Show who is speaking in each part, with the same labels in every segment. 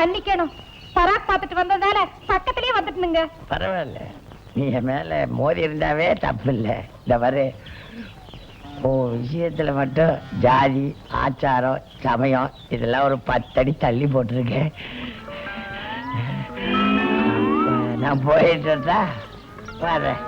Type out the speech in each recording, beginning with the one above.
Speaker 1: மன்னிக்கணும். பராக் பார்த்துட்டு வந்ததால பக்கத்திலேயே வந்துட்டுனுங்க.
Speaker 2: பரவாயில்ல, நீ என் மேல மோதி இருந்தாவே தப்பு இல்லை. இந்த மாதிரி விஷயத்துல மட்டும் ஜாதி ஆச்சாரம் சமயம் இதெல்லாம் ஒரு 10 அடி தள்ளி போட்டிருக்கேன். நான் போயிட்டு வர்றேன்.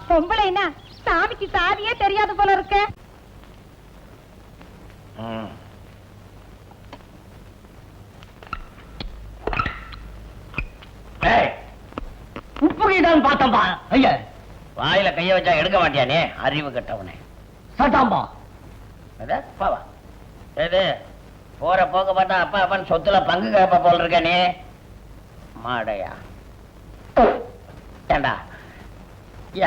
Speaker 1: பொம்பளைனா சாமிக்கு சாதியே தெரியாது போல இருக்க.
Speaker 3: உப்புதான் பார்த்தம்பா. ஐயா
Speaker 2: வாயில கைய வச்சா எடுக்க மாட்டியானே, அறிவு கட்டவனே.
Speaker 3: சட்டாம்பா
Speaker 2: பாவா ஏது போற போக்க பார்த்தா அப்பா அப்பான்னு சொத்துல பங்கு கேப்ப போல் இருக்க நீ. மாடையா ஏண்டா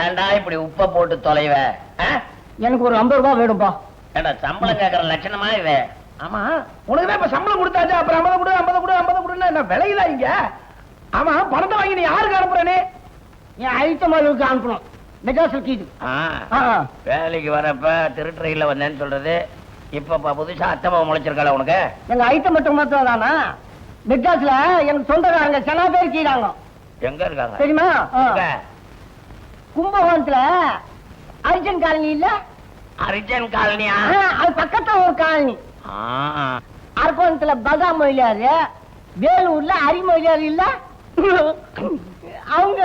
Speaker 2: ஏண்டா இப்படி உப்ப போட்டு தொலைவ?
Speaker 3: எனக்கு ஒரு 50 ரூபாய் வேணும்பா.
Speaker 2: ஏண்டா சம்பளம் கேட்கற லட்சணமா இது?
Speaker 4: ஆமா, உனக்குதான் இப்ப சம்பளம் கொடுத்தாச்சு, அப்புறம் 50 கொடு 50 கொடு 50 கொடுன்னா என்ன விலையில இங்க? ஆமா, பணத்தை வாங்கி நீ யாருக்கு அனுப்புறனே?
Speaker 3: என் ஐட்டமாளுக்கு அனுப்பணும். மெட்ராஸுக்கு இது
Speaker 2: வேலைக்கு வரப்ப திருட்டுறையில வந்தேன்னு சொல்றது, இப்ப புதுசா அத்தமா முளைச்சிருக்காள உனக்கு?
Speaker 3: எங்க ஐட்டம் மட்டும் தானா? மெட்ராஸ்ல எனக்கு சொந்தக்காரங்க சில பேர் கீழாங்க.
Speaker 2: எங்க இருக்காங்க
Speaker 3: தெரியுமா? கும்பகோணத்துல அர்ஜுன் காலனி இல்ல?
Speaker 2: அர்ஜுன் காலனியா?
Speaker 3: அது பக்கத்துல ஒரு காலனி. அரக்கோணத்துல பகா மொழியாரு, வேலூர்ல அரிமொழியாரு இல்ல? அவங்க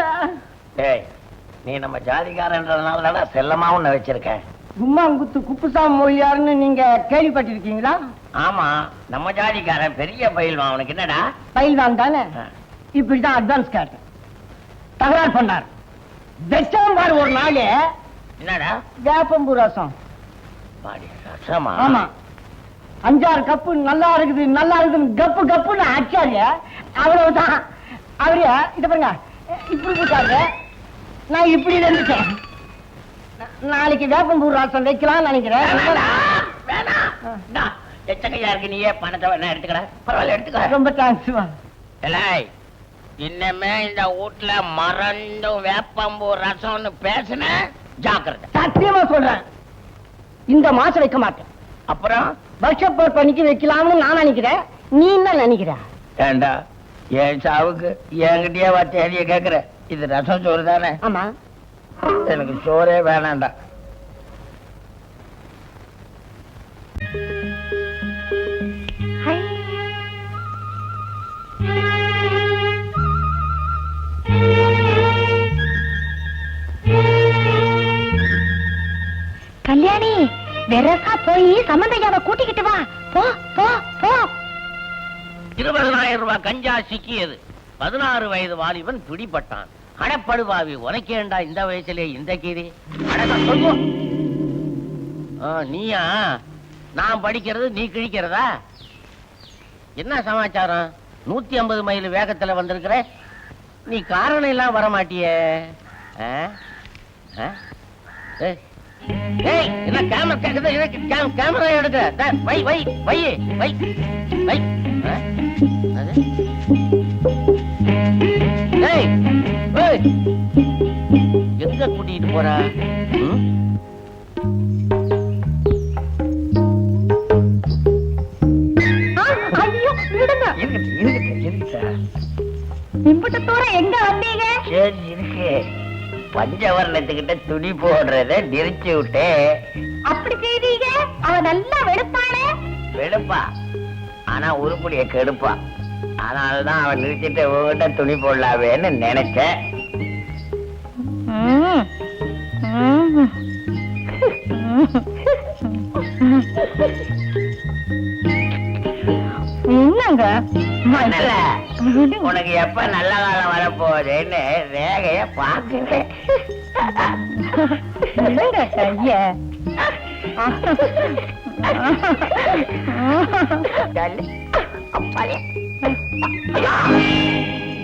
Speaker 2: நீ நம்ம ஜாதிகாரன்றதுனால தானே செல்லமா உன்னை வச்சிருக்கேன்.
Speaker 3: கும்மாங்குத்து குப்புசாமி மொழியாருன்னு நீங்க கேள்விப்பட்டிருக்கீங்களா?
Speaker 2: ஆமா, நம்ம ஜாதிக்காரன் பெரிய பயில்வான். அவனுக்கு என்னடா?
Speaker 3: பயில்வான் தானே. இப்படிதான் அட்வான்ஸ் கேட்டு தகராறு பண்ணார். வெச்சம்பாரு ஒரு நாள்.
Speaker 2: என்னடா?
Speaker 3: வேப்பம்பூ ரசம்.
Speaker 2: ரசமா?
Speaker 3: ஆமா, 5-6 கப்பு நல்லா இருக்குதுன்னு கப்பு கப்புன்னு அடிச்சாரு. அவ்வளவுதான். அவரு இத பாருங்க, இப்படி இருக்காரு, நான் இப்படி இருந்துட்டேன். நாளைக்கு வேப்பம்பூ ரசம் வைக்கலாம்னு நினைக்கிறேன்.
Speaker 2: எச்சக்கையா இருக்கு, நீயே பணத்தை வேணா எடுத்துக்கடா. பரவாயில்ல, எடுத்துக்க.
Speaker 3: ரொம்ப தேங்க்ஸ்.
Speaker 2: இன்னமே இந்த வீட்டுல மறந்து வேப்பம்பூ ரசம்னு பேசுன ஜாக்கிரதை.
Speaker 3: சத்தியமா சொல்றேன், இந்த மாசம் வைக்க மாட்டேன்.
Speaker 2: அப்புறம்
Speaker 3: வருஷப்போர் பண்ணிக்கு வைக்கலாம்னு நான் நினைக்கிறேன். நீ என்ன நினைக்கிற?
Speaker 2: ஏண்டா என் சாவுக்கு என்கிட்டயே வா தேதிய கேக்குற? இது ரசம் சோறு தானே?
Speaker 3: ஆமா.
Speaker 2: எனக்கு சோறே வேணாண்டா.
Speaker 1: கல்யாணி, வெரசா போய் சம்பந்தையாவை கூட்டிக்கிட்டு வா. போ போ போ.
Speaker 2: 20,000 ரூபாய் கஞ்சா சிக்கியது. 16 வயது வாலிபன் பிடிபட்டான். அடப்படுவாவி, உனக்கேண்டா இந்த வயசுல இந்த கீரி? நீயா? நான் படிக்கிறது நீ கிழிக்கிறதா? என்ன சமாச்சாரம்? 150 மைல் வேகத்துல வந்திருக்கிற. நீ காரணம் எல்லாம் வர மாட்டியே. என்ன கேமரா கேக்குது? கேமரா எடுக்க வை வை வை வை வை. எங்க கூட்டிட்டு போறா?
Speaker 1: எங்க வந்தீங்க?
Speaker 2: சரி இருக்கு, பஞ்சவர்ணத்துக்கிட்ட துணி போடுறத நிறுத்தி விட்டே.
Speaker 1: அப்படி செய்தீங்க? அவ நல்லா வெளுப்பானே.
Speaker 2: வெளுப்பா, ஆனா உருப்படிய கெடுப்பா. அதனாலதான் அவன் நிறுத்திட்டு உங்ககிட்ட துணி போடலாவேன்னு நினைச்சேன்.
Speaker 1: என்னங்க
Speaker 2: உனக்கு எப்ப நல்ல காலம் வரப்போகுதுன்னு ரேகைய பாக்குறேன்.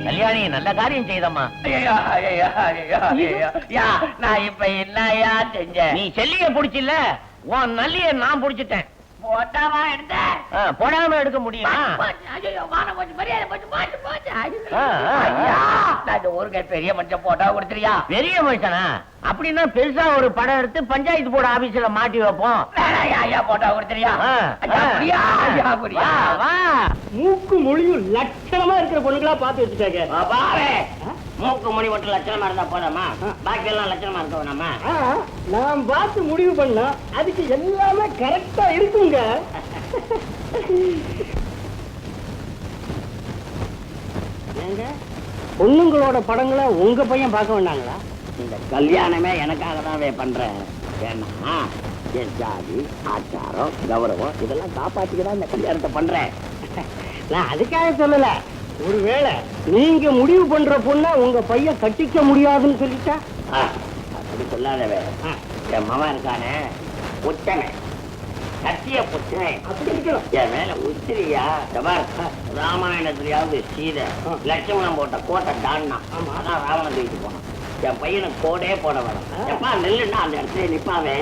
Speaker 2: கல்யாணி நல்ல காரியம் செய்தம்மா. நான் இப்ப என்னையா செஞ்சேன்? நீ செல்லிய புடிச்சில்ல, உன் நல்லிய நான் புடிச்சிட்டேன்.
Speaker 3: போட்டாவா எடுத்த
Speaker 2: போடாம எடுக்க முடியுமா?
Speaker 3: ஒரு பெரிய மனுஷன் போட்டா கொடுத்துறியா?
Speaker 2: பெரிய மனுஷனா? அப்படின்னா பெருசா ஒரு படம் எடுத்து பஞ்சாயத்து போர்டு ஆபீஸ்ல மாட்டி வைப்போம்.
Speaker 3: போட்டா கொடுத்துறியா?
Speaker 4: மூக்கு மொழியும் லட்சணமா இருக்கிற பொண்ணுங்களா பார்த்து வச்சுட்டாங்க.
Speaker 3: மூக்கு மொழி மட்டும் லட்சணமா இருந்தா போதாமா? பாக்கி எல்லாம் லட்சணமா இருக்கோம் நம்ம.
Speaker 4: நான் பார்த்து முடிவு பண்ணா அதுக்கு எல்லாமே கரெக்டா இருக்குங்க. பொண்ணுங்களோட படங்களை உங்க பையன் பார்க்க வேண்டாங்களா?
Speaker 3: இந்த கல்யாணமே எனக்காக தான் பண்றேன். ஏன்னா என் ஜாதி ஆச்சாரம் கௌரவம் இதெல்லாம் காப்பாத்திக்கதான் இந்த கல்யாணத்தை பண்றேன்.
Speaker 4: நான் அதுக்காக சொல்லல. ஒருவேளை நீங்க முடிவு பண்ற பொண்ண உங்க பையன் கட்டிக்க முடியாதுன்னு சொல்லிட்டா?
Speaker 3: அப்படி சொல்லாதவே. என் மகன் இருக்கானே புத்தனை சத்திய புத்தனை
Speaker 4: அப்படி இருக்கணும்.
Speaker 3: என் மேல உத்திரியா ராமாயணத்திலேயாவது சீதை லட்சுமணன் போட்ட கோட்டை தாண்டா. அதான் ராவணன் தூக்கிட்டு போனான். என் பையனுக்கு கோடே போட வரும். எப்பா நெல்லுன்னா அந்த இடத்துல நிப்பாவே.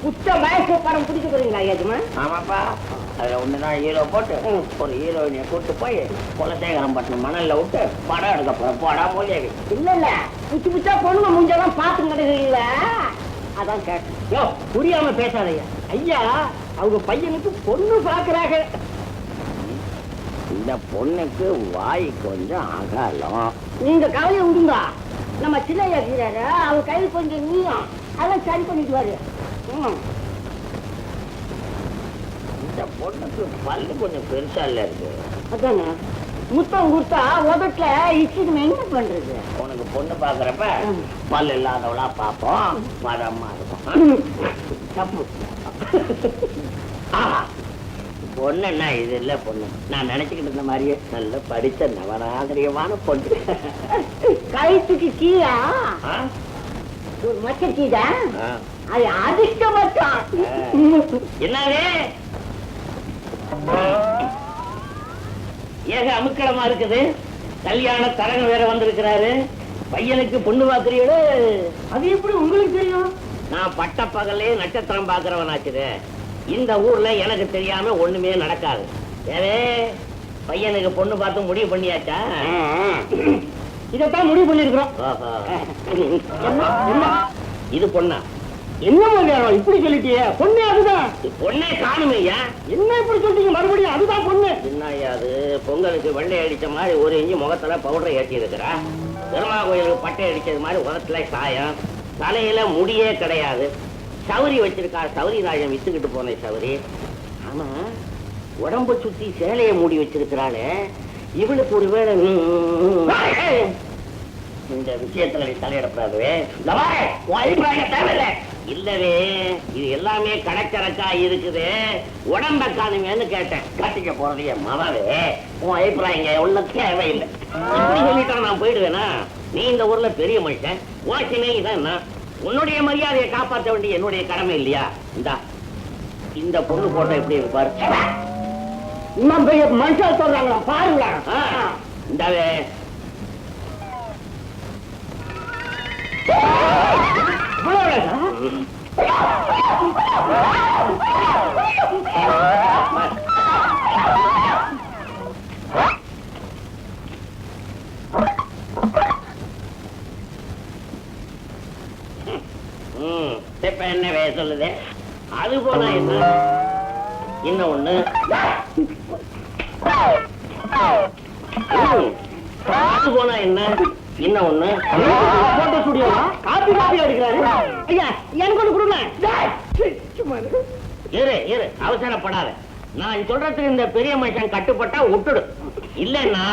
Speaker 4: புத்த வயசு படம் பிடிக்க போறீங்களா ஏஜமா?
Speaker 3: ஆமாப்பா. அதுல ஒண்ணுதான் ஹீரோ போட்டு ஒரு ஹீரோயினிய கூட்டு போய் குலசேகரம் பட்டினம் மணல்ல விட்டு படம் எடுக்க போறோம். போடா மொழியாவி.
Speaker 4: இல்ல இல்ல புச்சு புச்சா பொண்ணுங்க முஞ்செல்லாம் பாத்து நடக்கிறீங்களா? அதான் கேட்டேன். புரியாம பேசாதய்யா. ஐயா அவங்க பையனுக்கு பொண்ணு பாக்குறாங்க.
Speaker 3: இந்த பொண்ணுக்கு வாய் கொஞ்சம் அகலம்.
Speaker 4: நீங்க கவலையை விடுங்க. நம்ம சின்னையா இருக்கிறாரு, அவர் கையில் கொஞ்சம் நீயும் அதெல்லாம் சரி பண்ணிக்குவாரு.
Speaker 3: இந்த பொண்ணுக்கு பல்லு கொஞ்சம் பெருசா இல்ல இருக்கு.
Speaker 4: அதானே முத்தம் கொடுத்தா உதட்டுல இச்சிட்டு என்ன பண்றது?
Speaker 3: உனக்கு பொண்ணு பாக்குறப்ப பல்லு இல்லாதவளா பாப்போம், பதமா இருக்கும்.
Speaker 4: தப்பு.
Speaker 3: பொண்ணுன்னா இது இல்ல பொண்ணு. நான் நினைச்சுக்கிட்டு இருந்த மாதிரியே நல்ல படிச்ச நவநாகரிகமான பொண்ணு.
Speaker 4: கழுத்துக்கு கீழா ஒரு மச்ச கீழ அது அதிர்ஷ்டப்பட்டான்.
Speaker 3: என்னவே ஏக அமுக்கலமா இருக்குது. கல்யாண தரங்க வேற வந்திருக்கிறாரு. பையனுக்கு பொண்ணு பாக்குறீங்களே?
Speaker 4: அது எப்படி உங்களுக்கு தெரியும்?
Speaker 3: நான் பட்ட பகலே நட்சத்திரம் பாக்குறவனாச்சுது. இந்த ஊர்ல எனக்கு தெரியாம ஒண்ணுமே நடக்காது. ஏவே பையனுக்கு பொண்ணு பார்த்து முடிவு பண்ணியாச்சா?
Speaker 4: இதத்தான் முடிவு பண்ணிருக்கிறோம்.
Speaker 3: இது பொண்ணா?
Speaker 4: என்ன மதியானம் இப்படி சொல்லிட்டியே? பொண்ணு அதுதான்.
Speaker 3: பொண்ணே காணுமையா?
Speaker 4: என்ன இப்படி சொல்லிட்டீங்க? மறுபடியும் அதுதான் பொண்ணு.
Speaker 3: என்னையா அது? பொங்கலுக்கு வெள்ளை அடிச்ச மாதிரி ஒரு இஞ்சி முகத்துல பவுடரை ஏற்றி இருக்கிறா. பெருமா கோயிலுக்கு பட்டை அடிச்சது மாதிரி உதத்துல சாயம். தலையில முடியே கிடையாது. சௌரி வச்சிருக்கா. சௌரி ராஜம் வித்துக்கிட்டு போன சௌரி. ஆமா உடம்ப சுத்தி சேலையை மூடி வச்சிருக்கிறாளே, இவளுக்கு ஒருவேளை இந்த விஷயத்துல தலையிடப்படாதவே. தேவையில்லை. இல்லவே இது எல்லாமே கணக்கணக்கா இருக்குது. உடம்ப காணுமேன்னு கேட்டேன். கட்டிக்க போறதையே மதவே உன் அபிப்பிராயங்க ஒன்னும் தேவையில்லை. இப்படி சொல்லிட்டா நான் போயிடுவேனா? நீ இந்த ஊர்ல பெரிய மனுஷன். வாசினே இதான் உன்னுடைய மரியாதையை காப்பாற்ற வேண்டிய என்னுடைய கடமை இல்லையா? இந்த பொண்ணு போட்டோ எப்படி இருப்பாரு?
Speaker 4: இன்னும் பெரிய மனுஷன் சொல்றாங்களா பாருங்களா?
Speaker 3: இந்தாவே இப்ப என்ன சொல்லுது? அது போனா என்ன? இன்னும் ஒண்ணு அது போனா என்ன? இன்னும் ஒண்ணு
Speaker 4: போட்டோ ஸ்டுடியோ காப்பி காப்பி அடிக்கிறாரு. ஐயா எனக்கு ஒண்ணு கொடுங்க.
Speaker 3: இரு அவசரப்படாத. நான் சொல்றதுக்கு இந்த பெரிய மனுஷன் கட்டுப்பட்டா விட்டுடு. இல்லன்னா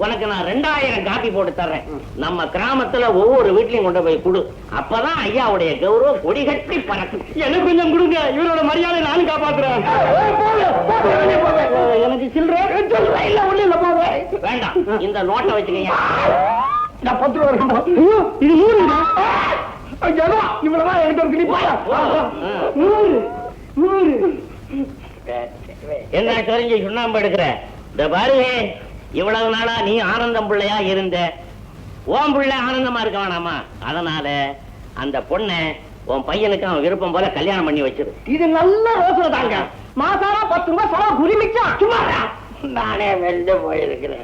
Speaker 3: உனக்கு நான் 2000 காப்பி போட்டு தர்றேன். நம்ம கிராமத்துல ஒவ்வொரு வீட்லயும் கொண்டு போய் கொடு. அப்பதான் ஐயாவுடைய கௌரவம் கொடி கட்டி பறக்கும்.
Speaker 4: எனக்கு கொஞ்சம் கொடுங்க. இவரோட மரியாதை நானும் காப்பாத்துறேன். எனக்கு சில்லற இல்ல ஒண்ணு இல்ல போவே.
Speaker 3: வேண்டாம் இந்த நோட்டை வச்சுக்கீங்க.
Speaker 4: நான் 10 ரூபா. இது 100. இவ்வளவுதான் என்கிட்ட இருக்கு. நீ போயா 100.
Speaker 3: என்ன தெரிஞ்சு சுண்ணாம்பு எடுக்கிற? இந்த பாருங்க, இவ்வளவு நாளா நீ ஆனந்தம் பிள்ளையா இருந்த. ஓம் பிள்ளை ஆனந்தமா இருக்க வேணாமா? அதனால அந்த பொண்ணை
Speaker 2: உன் பையனுக்கு அவன் விருப்பம் போல கல்யாணம் பண்ணி வச்சிரு.
Speaker 4: இது நல்ல யோசனை தாங்க. மாசாரா 10 ரூபாய் செலவு குறிமிச்சா சும்மா
Speaker 2: நானே வெந்து போயிருக்கிறேன்.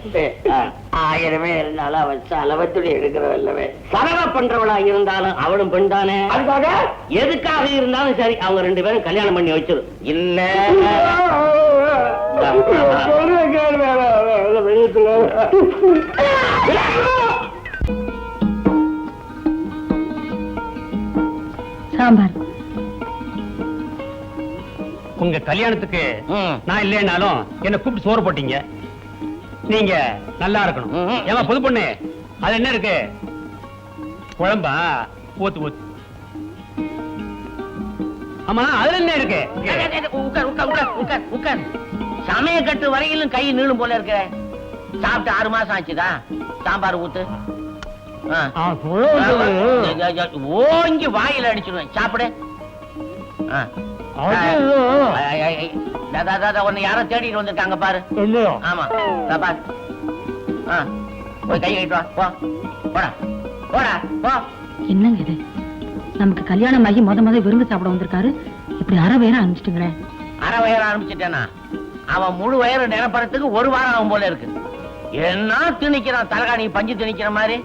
Speaker 2: 1000 இருந்தாலும் அவன் செலவத்துடி எடுக்கிறவல்லவே. சரவா பண்றவளா இருந்தாலும் அவளும் பெண் தானே.
Speaker 4: அதுக்காக
Speaker 2: எதுக்காக இருந்தாலும் சரி அவங்க 2 பேரும் கல்யாணம் பண்ணி வச்சிரு. இல்ல
Speaker 1: சாம்பார்.
Speaker 5: உங்க கல்யாணத்துக்கு நான் இல்லைனாலும் என்ன கூப்பிட்டு சோறு போட்டீங்க. நீங்க நல்லா இருக்கணும். ஏமா புது பொண்ணு, அது என்ன இருக்கு? குழம்பா? ஊத்து ஊத்து. ஆமா, அதுல என்ன இருக்கு?
Speaker 2: உட்கார். சமய கட்டு வரையிலும் கை நீளும் போல இருக்க. சாப்பிட்டு 6 மாசம் ஆச்சுதா. சாம்பார் ஊத்து. ஓங்கி வாயில அடிச்சிடுவேன். சாப்பிடு. உன்னை யாரோ தேடிட்டு வந்திருக்காங்க பாரு. ஆமா பாரு. போய் கை கழிட்டு வா. போ போடா போடா போ.
Speaker 1: என்னங்க இது? நமக்கு கல்யாணம் ஆகி முத விருந்து சாப்பிட வந்திருக்காரு, இப்படி அரை வயிறு ஆரம்பிச்சிட்டுங்களே.
Speaker 2: அரை வயிறு ஆரம்பிச்சிட்டேனா? அவன் முழு வயிறு நிரப்பறதுக்கு 1 வாரம் ஆகும் போல இருக்கு. என்ன திணிக்கிறான், தலகாணி பஞ்சு திணிக்கிற மாதிரி.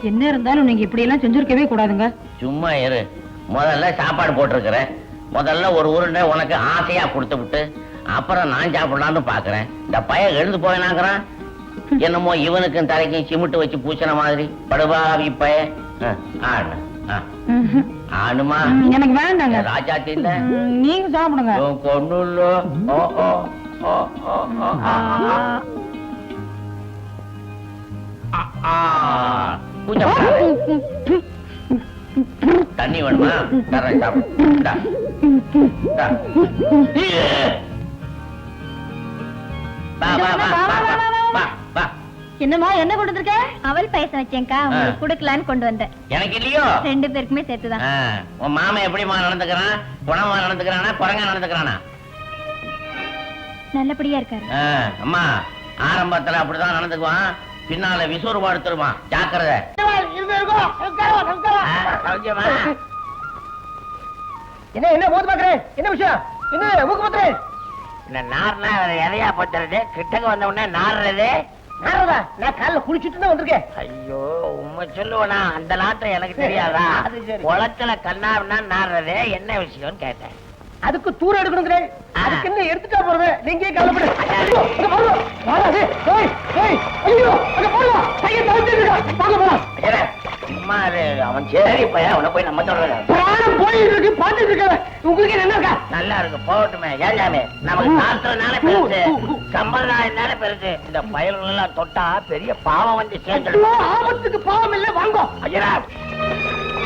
Speaker 1: என்ன இருந்தாலும் நீங்க இப்படி எல்லாம் செஞ்சிருக்கவே கூடாதுங்க.
Speaker 2: சும்மா இரு. முதல்ல சாப்பாடு போட்டிருக்கிறேன். முதல்ல ஒரு உருண்டை உனக்கு ஆசையா கொடுத்து விட்டு அப்புறம் நான் சாப்பிடலான்னு பாக்குறேன். இந்த பையன் எழுந்து போயினாங்கிறான். என்னமோ இவனுக்கும் தலைக்கும் சிமிட்டு வச்சு பூசின மாதிரி. படுபாவி பையன். ஆணுமா?
Speaker 1: எனக்கு வேண்டாங்க.
Speaker 2: ராஜாத்தி இல்ல,
Speaker 1: நீங்க சாப்பிடுங்க.
Speaker 2: கொண்டு தண்ணி வேணுமா? தரேன், சாப்பிடு.
Speaker 1: என்னமா என்ன கொண்டு வந்திருக்க? அவல் பாயசம் வச்சேன்க்கா, உங்களுக்கு கொடுக்கலான்னு கொண்டு வந்தேன்.
Speaker 2: எனக்கு இல்லையோ?
Speaker 1: 2 பேருக்குமே சேர்த்துதான்.
Speaker 2: உன் மாமா எப்படிமா நடந்துக்கிறான்? குணமா நடந்துக்கிறானா, குரங்கா நடந்துக்கிறானா?
Speaker 1: நல்லபடியா இருக்காரு.
Speaker 2: அம்மா ஆரம்பத்துல அப்படிதான் நடந்துக்குவான், பின்னால விசூர் படுத்துருவான். ஜாக்கிரதை.
Speaker 3: என்ன போது பாக்குறேன்? என்ன விஷயம்? என்ன மூக்கு பத்துறேன்?
Speaker 2: நார்னா எதையா பத்துறது? கிட்டக்க வந்த உடனே நாடுறது.
Speaker 3: நாரதா, நான் காலைல குளிச்சுட்டு தான் வந்திருக்கேன்.
Speaker 2: ஐயோ, உண்மை சொல்லுவனா? அந்த நாட்டம் எனக்கு தெரியாதா?
Speaker 3: அது சரி.
Speaker 2: குளத்துல கண்ணாருன்னா நாடுறது என்ன விஷயம்னு கேட்டேன்.
Speaker 3: அதுக்கு தூரம் எடுக்கணுங்கிறேன். அதுக்கு என்ன எடுத்துட்டா போறது? நீங்க கவலைப்படு.
Speaker 2: அவன் சரி பையன், அவனை போய் நம்ம
Speaker 3: போயிட்டு இருக்கு, பாத்துட்டு இருக்க. உங்களுக்கு என்ன இருக்கா?
Speaker 2: நல்லா இருக்கு, போகட்டுமே. எல்லாமே நமக்கு சாஸ்திரனால பெருசு, சம்பிரதாயனால பெருசு. இந்த பயல்கள் எல்லாம் தொட்டா பெரிய பாவம் வந்து சேர்ந்து.
Speaker 3: ஆபத்துக்கு பாவம் இல்ல, வாங்க.
Speaker 2: ஐயா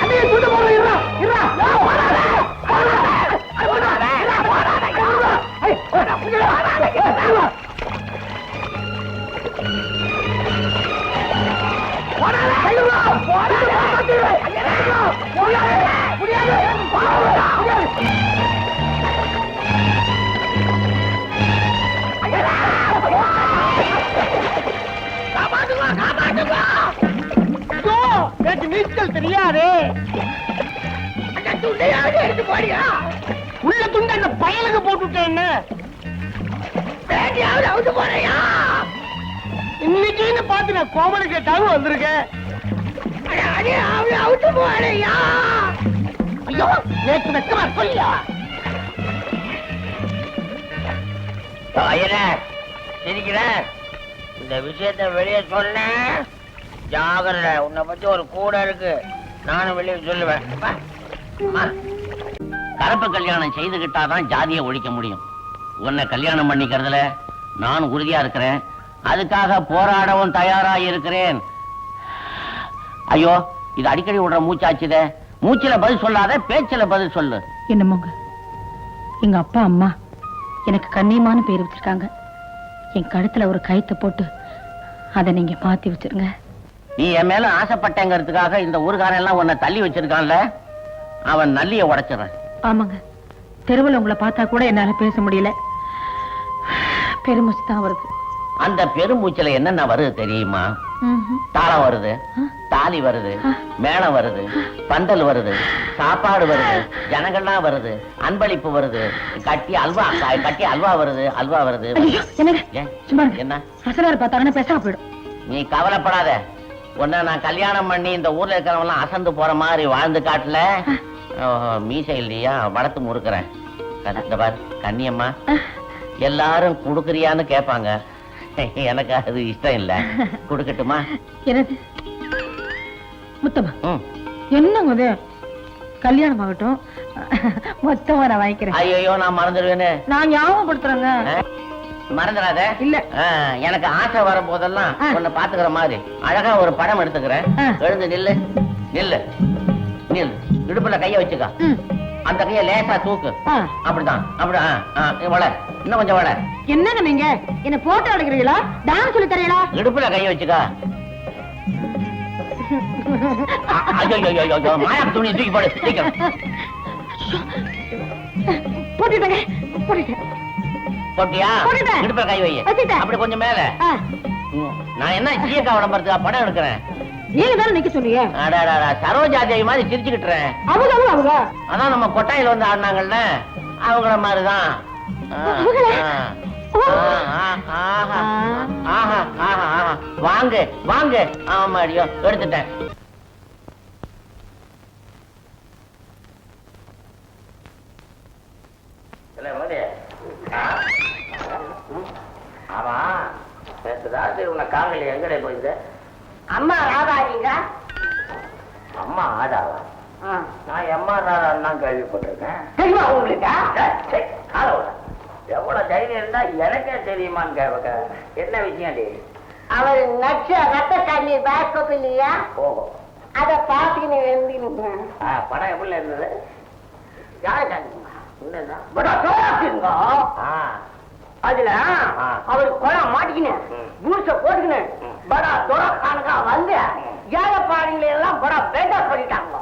Speaker 3: அதே துண்டு போறோம். நீச்சல் தெரியாது. உள்ள துண்டு அந்த பயலுக்கு போட்டுட்டேன். இன்னைக்கு பாத்து நான் கோமலை கேட்டாலும் வந்திருக்கேன். ஐயோ, நேற்று வெக்கமா சொல்லியா?
Speaker 2: சிரிக்கிற இந்த விஷயத்த வெளியே சொன்ன ஜாகிரத. உன்னை பத்தி ஒரு கூட இருக்கு, நானும் வெளியே சொல்லுவேன். கலப்பு கல்யாணம் செய்துகிட்டாதான் ஜாதியை ஒழிக்க முடியும். உன்னை கல்யாணம் பண்ணிக்கிறதுல நான் உறுதியா இருக்கிறேன். அதுக்காக போராடவும் தயாரா இருக்கிறேன். ஐயோ, இது அடிக்கடி விடுற மூச்சாச்சுதே. மூச்சில பதில் சொல்லாத, பேச்சில பதில் சொல்லு.
Speaker 1: என்னமோங்க, எங்க அப்பா அம்மா எனக்கு கண்ணியமான பேர் வச்சிருக்காங்க. என் கழுத்துல ஒரு கயித்தை போட்டு அதை நீங்க மாத்தி வச்சிருங்க.
Speaker 2: நீ என் மேல ஆசைப்பட்டேங்கிறதுக்காக இந்த ஊர்காரன் எல்லாம் உன்னை தள்ளி வச்சிருக்கான்ல, அவன் நல்லிய உடைச்சிடறேன்.
Speaker 1: ஆமாங்க, தெருவில் உங்களை பார்த்தா கூட என்னால பேச முடியல. பெருமூச்சு தான் வருது.
Speaker 2: அந்த பெருமூச்சில என்னென்ன வருது தெரியுமா? தாளம் வருது, தாலி வருது, மேளம் வருது, பந்தல் வருது, சாப்பாடு வருது, ஜனங்கள்லாம் வருது, அன்பளிப்பு வருது, கட்டி அல்வா வருது, அல்வா வருது. என்ன
Speaker 1: அசலார் பார்த்தாங்கன்னா பேசாம போயிடும்.
Speaker 2: நீ கவலைப்படாத. உன்னை நான் கல்யாணம் பண்ணி இந்த ஊர்ல இருக்கிறவங்க எல்லாம் அசந்து போற மாதிரி வாழ்ந்து காட்டல. மீசை இல்லையா வளர்த்து முறுக்கிறேன். பாரு கண்ணியம்மா, எல்லாரும் குடுக்குறியான்னு கேட்பாங்க. எனக்கு அது இஷ்டம் இல்ல. குடுக்கட்டுமா?
Speaker 1: என்னது முத்தமா? என்னங்க கல்யாணம் ஆகட்டும், மொத்தமா நான் வாங்கிக்கிறேன்.
Speaker 2: ஐயோ நான் மறந்துடுவேன்னு.
Speaker 1: நான் ஞாபகப்படுத்துறேங்க.
Speaker 2: மறந்துடாத.
Speaker 1: இல்ல,
Speaker 2: எனக்கு ஆசை வரும் போதெல்லாம் உன்னை பாத்துக்கிற மாதிரி அழகா ஒரு படம் எடுத்துக்கிறேன். எழுந்து நில்லு நில்லு நில்லு. இடுப்புல கைய வச்சுக்கா. அந்த கைய லேசா தூக்கு. அப்படிதான். அப்படிதான் வள. இன்னும் கொஞ்சம் வள.
Speaker 1: என்னங்க நீங்க என்ன போட்டோ எடுக்கிறீங்களா? டான்ஸ் சொல்லி தரீங்களா?
Speaker 2: இடுப்புல கைய வச்சுக்கா. ஐயோ மாயா துணி தூக்கி போடு.
Speaker 1: போட்டுட்டேங்க. போட்டுட்டேன்.
Speaker 2: போட்டியா? இடுப்புல கை வை. அப்படி கொஞ்சம் மேல. நான் என்ன சீயக்கா விளம்பரத்துக்கா படம் எடுக்கிறேன்.
Speaker 1: நீங்க தானே நிக்க சொன்னீங்க.
Speaker 2: சரோஜா தேவி மாதிரி சிரிச்சுக்கிட்டுறேன். அதான் நம்ம கொட்டாயில வந்து ஆடினாங்கல்ல, அவங்கள மாதிரிதான். வாங்க வாங்க. ஆமாடியோ எடுத்துட்டேன். ஆமா, நேற்று உன்னை காலையில் எங்கடே போயிருந்த?
Speaker 3: அம்மா ராதாங்க.
Speaker 2: அம்மா ஆடாவா? நான் எம்மா ராதான் தான் கேள்விப்பட்டிருக்கேன்.
Speaker 3: தெரியுமா உங்களுக்கு?
Speaker 2: எவ்வளவு தைரியம் இருந்தா எனக்கே தெரியுமான்னு கேட்க. என்ன விஷயம்?
Speaker 3: அவர் நட்ச ரத்த கண்ணீர் பேக்கப் இல்லையா?
Speaker 2: ஓஹோ,
Speaker 3: அத பாத்துக்கின்னு எழுந்திருங்க.
Speaker 2: படம் எப்படி இருந்தது?
Speaker 3: யாரு கண்ணுங்க? அதுல அவர் குளம் மாட்டிக்கினு பூச போட்டுக்கினு படா துறக்கானுக்கா வந்து ஏழைப்பாடுகளை எல்லாம் படா பேட்டா பண்ணிட்டாங்க.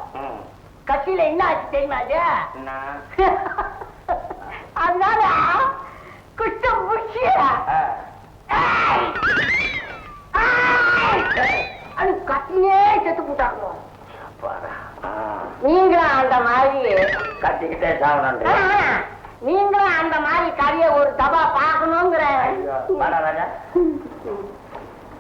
Speaker 3: கட்சியில என்ன ஆச்சு தெரியுமா? அதனால குஷ்டம் முடிச்சு அது கத்தினே செத்து போட்டாங்க. நீங்களும் அந்த மாதிரி
Speaker 2: கத்திக்கிட்டே சாகணும்.
Speaker 3: நீங்களும் அந்த மாதிரி கதையை ஒரு தபா பார்க்கணுங்கிற.
Speaker 2: ராஜா